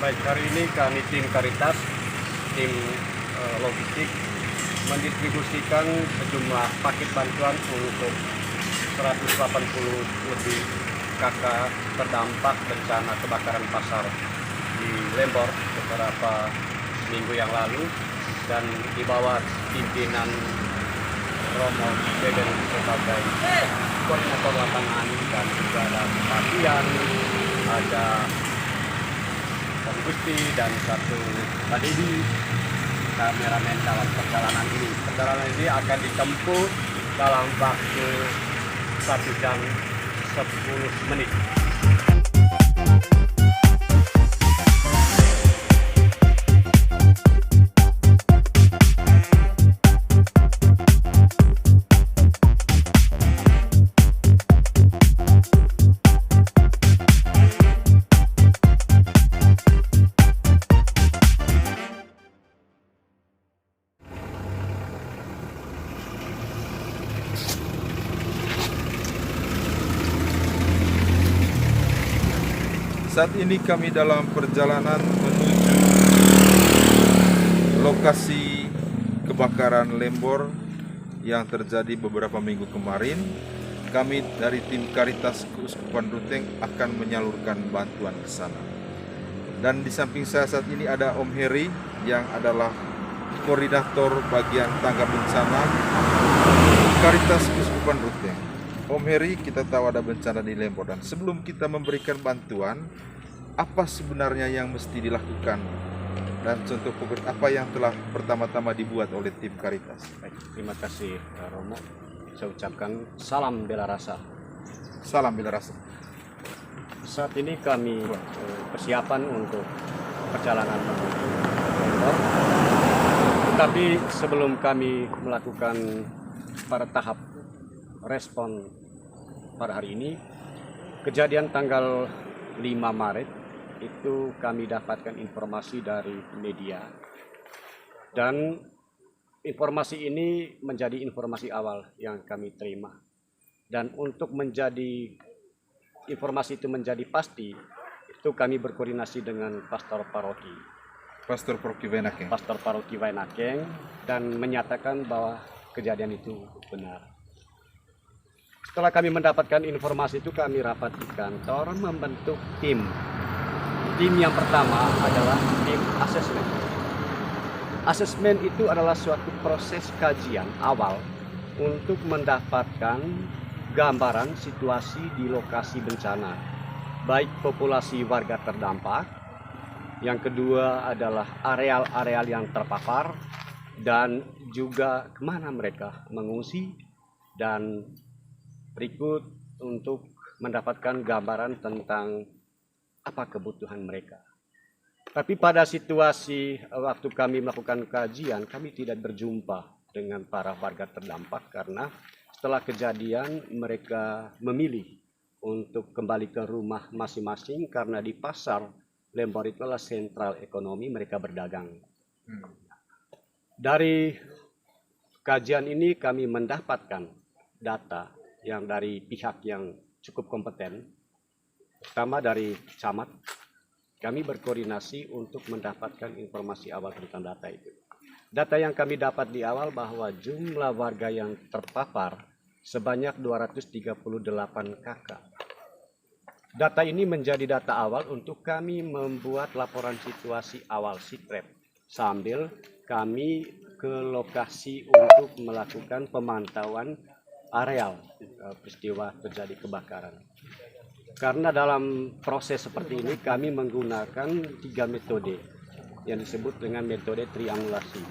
Baik, hari ini kami tim Karitas, tim logistik mendistribusikan sejumlah paket bantuan untuk 180 lebih kakak terdampak bencana kebakaran pasar di Lembor beberapa minggu yang lalu, dan di bawah pimpinan Romo Deden sebagai koordinator lapangan, dan juga ada Pasian, ada Om Gusti, dan satu Pak Didi, kameramen dalam perjalanan ini. Perjalanan ini akan ditempuh dalam waktu 1 jam 10 menit. Saat ini kami dalam perjalanan menuju lokasi kebakaran Lembor yang terjadi beberapa minggu kemarin. Kami dari tim Karitas Keuskupan Ruteng akan menyalurkan bantuan ke sana. Dan di samping saya saat ini ada Om Heri yang adalah koordinator bagian tangga bencana Karitas Keuskupan Ruteng. Om Heri, kita tahu ada bencana di Lembor, dan sebelum kita memberikan bantuan, apa sebenarnya yang mesti dilakukan dan contoh konkret apa yang telah pertama-tama dibuat oleh tim Karitas? Baik, terima kasih Romo. Saya ucapkan salam bela rasa. Salam bela rasa. Saat ini kami persiapan untuk perjalanan menuju Lembor. Tetapi sebelum kami melakukan pada tahap respon pada hari ini, kejadian tanggal 5 Maret itu kami dapatkan informasi dari media, dan informasi ini menjadi informasi awal yang kami terima. Dan untuk menjadi informasi itu menjadi pasti, itu kami berkoordinasi dengan Pastor Paroki Wainakeng, dan menyatakan bahwa kejadian itu benar. Setelah kami mendapatkan informasi itu, kami rapat di kantor membentuk tim. Tim yang pertama adalah tim asesmen. Asesmen itu adalah suatu proses kajian awal untuk mendapatkan gambaran situasi di lokasi bencana, baik populasi warga terdampak, yang kedua adalah areal-areal yang terpapar, dan juga kemana mereka mengungsi, dan berikut untuk mendapatkan gambaran tentang apa kebutuhan mereka. Tapi pada situasi waktu kami melakukan kajian, kami tidak berjumpa dengan para warga terdampak karena setelah kejadian mereka memilih untuk kembali ke rumah masing-masing karena di pasar Lembor itu adalah sentral ekonomi, mereka berdagang. Dari kajian ini kami mendapatkan data yang dari pihak yang cukup kompeten, pertama dari camat. Kami berkoordinasi untuk mendapatkan informasi awal tentang data itu. Data yang kami dapat di awal bahwa jumlah warga yang terpapar sebanyak 238 kakak. Data ini menjadi data awal untuk kami membuat laporan situasi awal SITREP, sambil kami ke lokasi untuk melakukan pemantauan areal peristiwa terjadi kebakaran. Karena dalam proses seperti ini kami menggunakan 3 metode yang disebut dengan metode triangulasi.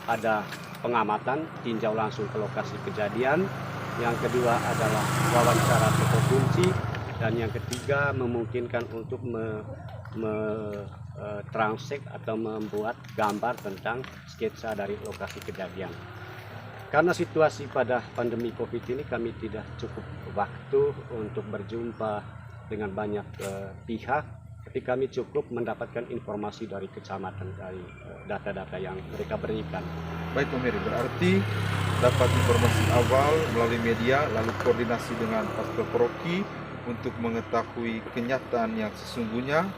Ada pengamatan, tinjau langsung ke lokasi kejadian, yang kedua adalah wawancara tokoh kunci, dan yang ketiga memungkinkan untuk translate atau membuat gambar tentang sketsa dari lokasi kejadian. Karena situasi pada pandemi COVID ini kami tidak cukup waktu untuk berjumpa dengan banyak pihak, tapi kami cukup mendapatkan informasi dari kecamatan, dari data-data yang mereka berikan. Baik Om Heri, berarti dapat informasi awal melalui media, lalu koordinasi dengan Pastor Paroki untuk mengetahui kenyataan yang sesungguhnya,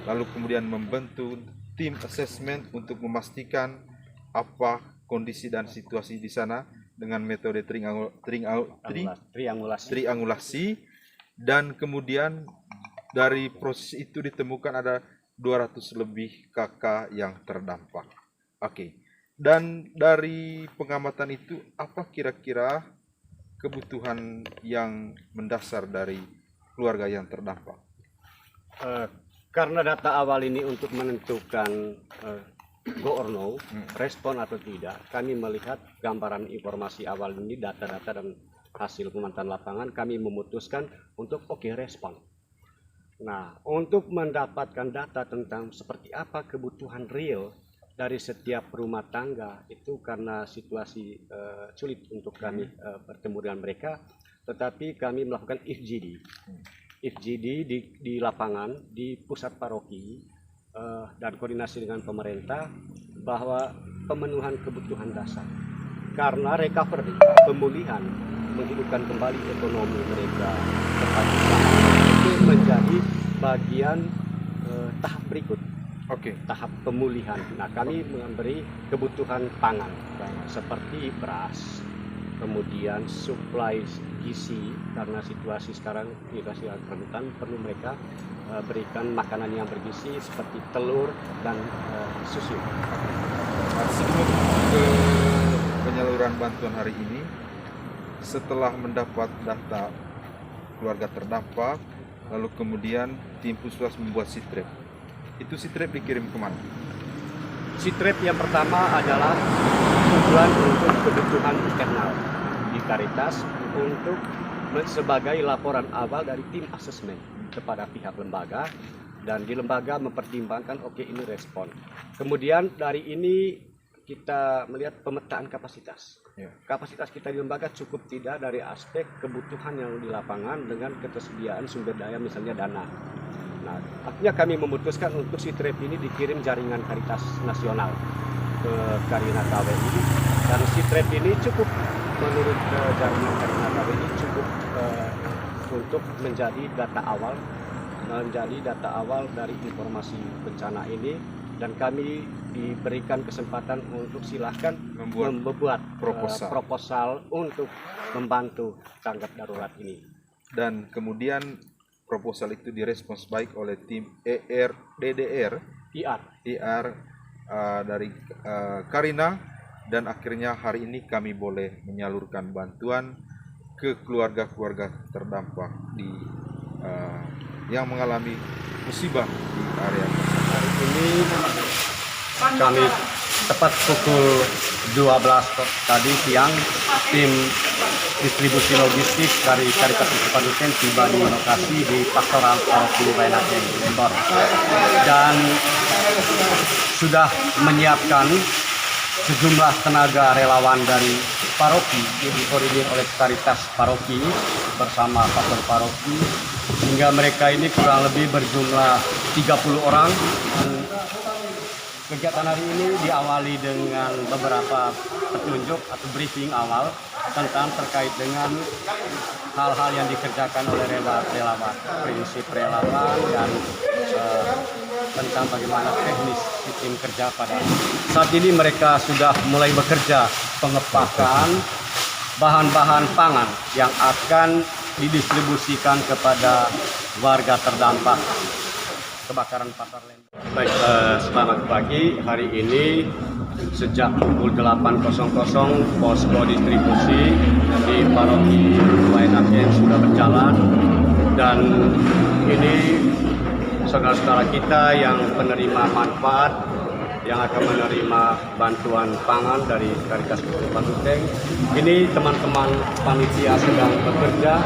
lalu kemudian membentuk tim assessment untuk memastikan apa kondisi dan situasi di sana dengan metode triangulasi, dan kemudian dari proses itu ditemukan ada 200 lebih kakak yang terdampak. Oke. Dan dari pengamatan itu apa kira-kira kebutuhan yang mendasar dari keluarga yang terdampak? Karena data awal ini untuk menentukan go or no, respon atau tidak, kami melihat gambaran informasi awal ini, data-data dan hasil pemantauan lapangan, kami memutuskan untuk respon. Nah, untuk mendapatkan data tentang seperti apa kebutuhan real dari setiap rumah tangga itu karena situasi sulit untuk kami bertemu dengan mereka, tetapi kami melakukan IFGD di lapangan, di pusat paroki, dan koordinasi dengan pemerintah bahwa pemenuhan kebutuhan dasar karena recovery, pemulihan, menghidupkan kembali ekonomi mereka tempat usaha itu menjadi bagian tahap berikut. Tahap pemulihan. Nah, kami memberi kebutuhan pangan seperti beras, kemudian suplai gizi karena situasi sekarang situasi rentan, perlu mereka berikan makanan yang bergizi seperti telur dan susu. Sebelum ke penyaluran bantuan hari ini, setelah mendapat data keluarga terdampak, lalu kemudian tim Puskesmas membuat sitrep. Itu sitrep dikirim kemana? Sitrep yang pertama adalah tujuan untuk kebutuhan internal di Caritas untuk sebagai laporan awal dari tim asesmen kepada pihak lembaga, dan di lembaga mempertimbangkan ini respon. Kemudian dari ini kita melihat pemetaan kapasitas. Kapasitas kita di lembaga cukup tidak dari aspek kebutuhan yang di lapangan dengan ketersediaan sumber daya misalnya dana. Nah, akhirnya kami memutuskan untuk sitrep ini dikirim jaringan Caritas Nasional ke Karina KWI, dan sitrep ini cukup menurut jaringan Karina KWI cukup untuk menjadi data awal dari informasi bencana ini, dan kami diberikan kesempatan untuk silahkan membuat proposal untuk membantu tanggap darurat ini. Dan kemudian proposal itu direspons baik oleh tim IR dari Karina, dan akhirnya hari ini kami boleh menyalurkan bantuan ke keluarga-keluarga terdampak yang mengalami musibah di area. Hari ini kami tepat pukul 12 tadi siang, tim distribusi logistik dari Caritas Uskupan Ruteng tiba di lokasi di Pastoral Paroki Wainakeng, Lembor, dan sudah menyiapkan sejumlah tenaga relawan dari paroki yang dikoordinir oleh Caritas Paroki bersama pastor paroki, hingga mereka ini kurang lebih berjumlah 30 orang. Kegiatan hari ini diawali dengan beberapa petunjuk atau briefing awal tentang terkait dengan hal-hal yang dikerjakan oleh relawan, prinsip relawan, dan tentang bagaimana teknis tim kerja pada saat ini. Mereka sudah mulai bekerja pengepakan bahan-bahan pangan yang akan didistribusikan kepada warga terdampak kebakaran Pasar Lembor. Baik, selamat pagi. Hari ini sejak pukul 8.00 posko distribusi di Paroki Wainakeng sudah berjalan, dan ini saudara-saudara kita yang penerima manfaat yang akan menerima bantuan pangan dari Caritas Uskupan Ruteng. Ini teman-teman panitia sedang bekerja,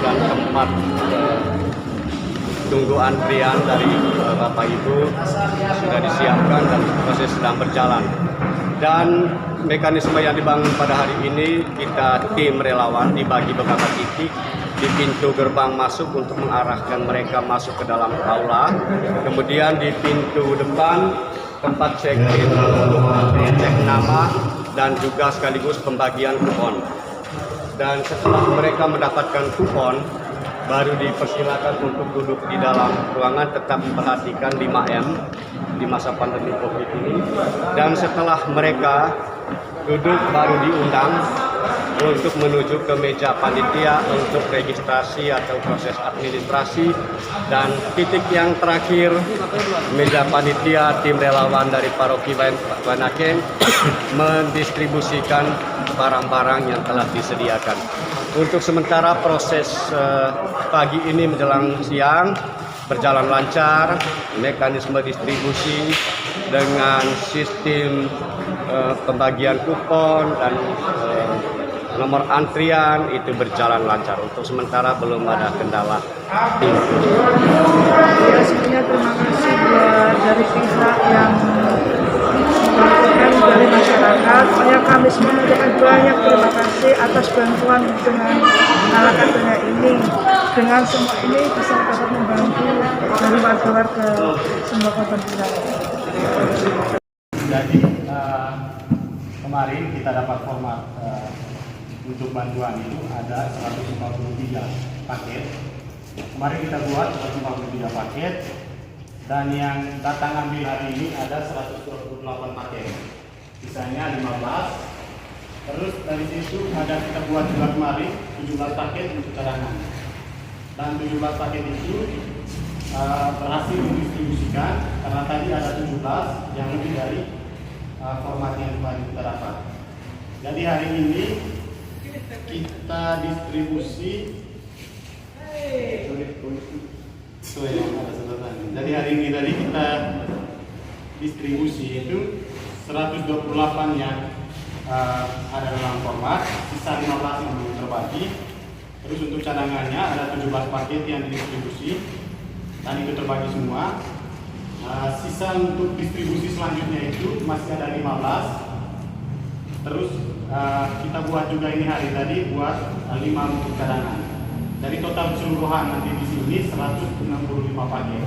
dan tempat tunggu antrian dari Bapak Ibu sudah disiapkan dan proses sedang berjalan. Dan mekanisme yang dibangun pada hari ini, kita tim relawan dibagi beberapa titik di pintu gerbang masuk untuk mengarahkan mereka masuk ke dalam aula, kemudian di pintu depan tempat check-in untuk cek nama dan juga sekaligus pembagian kupon. Dan setelah mereka mendapatkan kupon, baru dipersilakan untuk duduk di dalam ruangan, tetap memperhatikan 5M di masa pandemi COVID ini. Dan setelah mereka duduk baru diundang untuk menuju ke meja panitia untuk registrasi atau proses administrasi. Dan titik yang terakhir, meja panitia tim relawan dari Paroki Wanaken mendistribusikan barang-barang yang telah disediakan. Untuk sementara proses pagi ini menjelang siang berjalan lancar, mekanisme distribusi dengan sistem pembagian kupon dan nomor antrian itu berjalan lancar. Untuk sementara belum ada kendala. Ya, sebenarnya terima kasih buat dari pihak yang melakukan dari masyarakat. Pokoknya kami semua mengucapkan banyak terima kasih atas bantuan dengan alat adanya ini. Dengan semua ini bisa dapat membantu dari warga-warga semua korban bencana. Jadi kemarin kita dapat format untuk bantuan itu ada 143 paket. Kemarin kita buat 143 paket dan yang datang ambil hari ini ada 128 paket. Sisanya 15. Terus dari situ ada kita buat juga kemarin 17 paket untuk cadangan. Dan 17 paket itu berhasil didistribusikan karena tadi ada 17 yang lebih dari format yang kemarin kita dapat. Jadi hari ini kita distribusi jadi hari ini tadi kita distribusi itu 128 yang ada dalam format, sisa 15 yang belum terbagi. Terus untuk cadangannya ada 17 paket yang didistribusi dan itu terbagi semua. Sisa untuk distribusi selanjutnya itu masih ada 15. Terus kita buat juga ini hari tadi buat 5 untuk cadangan. Dari total keseluruhan nanti di sini 165 paket.